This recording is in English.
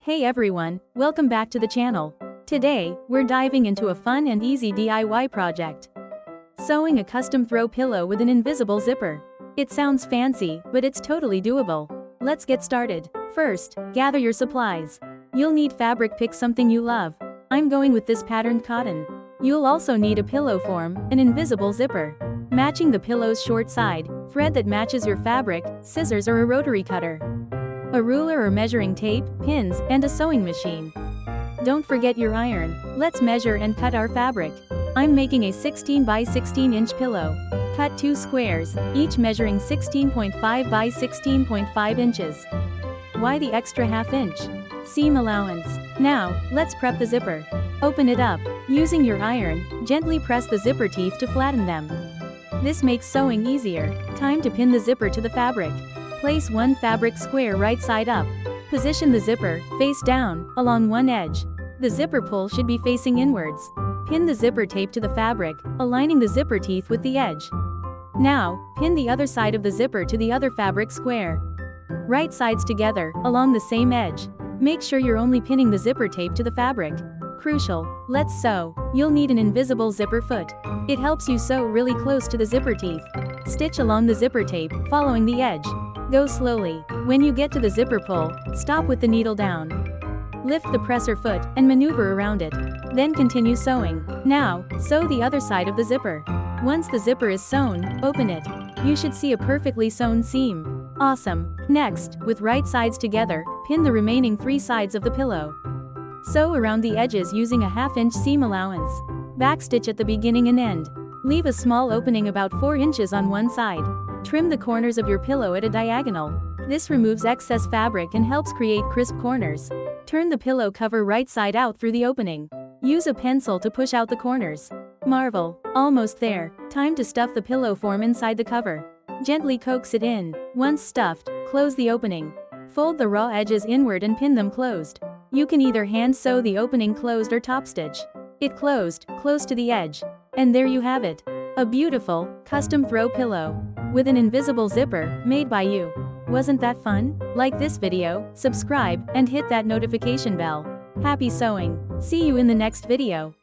Hey everyone, welcome back to the channel. Today, we're diving into a fun and easy DIY project. Sewing a custom throw pillow with an invisible zipper. It sounds fancy, but it's totally doable. Let's get started. First, gather your supplies. You'll need fabric, pick something you love. I'm going with this patterned cotton. You'll also need a pillow form, an invisible zipper, matching the pillow's short side, thread that matches your fabric, scissors or a rotary cutter, a ruler or measuring tape, pins, and a sewing machine. Don't forget your iron. Let's measure and cut our fabric. I'm making a 16 by 16 inch pillow. Cut 2 squares, each measuring 16.5 by 16.5 inches. Why the extra ½ inch? Seam allowance. Now, let's prep the zipper. Open it up. Using your iron, gently press the zipper teeth to flatten them. This makes sewing easier. Time to pin the zipper to the fabric. Place one fabric square right side up. Position the zipper, face down, along one edge. The zipper pull should be facing inwards. Pin the zipper tape to the fabric, aligning the zipper teeth with the edge. Now, pin the other side of the zipper to the other fabric square. Right sides together, along the same edge. Make sure you're only pinning the zipper tape to the fabric. Crucial. Let's sew. You'll need an invisible zipper foot. It helps you sew really close to the zipper teeth. Stitch along the zipper tape, following the edge. Go slowly. When you get to the zipper pull, stop with the needle down. Lift the presser foot and maneuver around it. Then continue sewing. Now, sew the other side of the zipper. Once the zipper is sewn, open it. You should see a perfectly sewn seam. Awesome. Next, with right sides together, pin the remaining 3 sides of the pillow. Sew around the edges using a ½ inch seam allowance. Backstitch at the beginning and end. Leave a small opening about 4 inches on one side. Trim the corners of your pillow at a diagonal. This removes excess fabric and helps create crisp corners. Turn the pillow cover right side out through the opening. Use a pencil to push out the corners. Marvel, almost there. Time to stuff the pillow form inside the cover. Gently coax it in. Once stuffed, close the opening. Fold the raw edges inward and pin them closed. You can either hand sew the opening closed or top stitch it closed, close to the edge. And there you have it. A beautiful, custom throw pillow with an invisible zipper, made by you. Wasn't that fun? Like this video, subscribe, and hit that notification bell. Happy sewing! See you in the next video.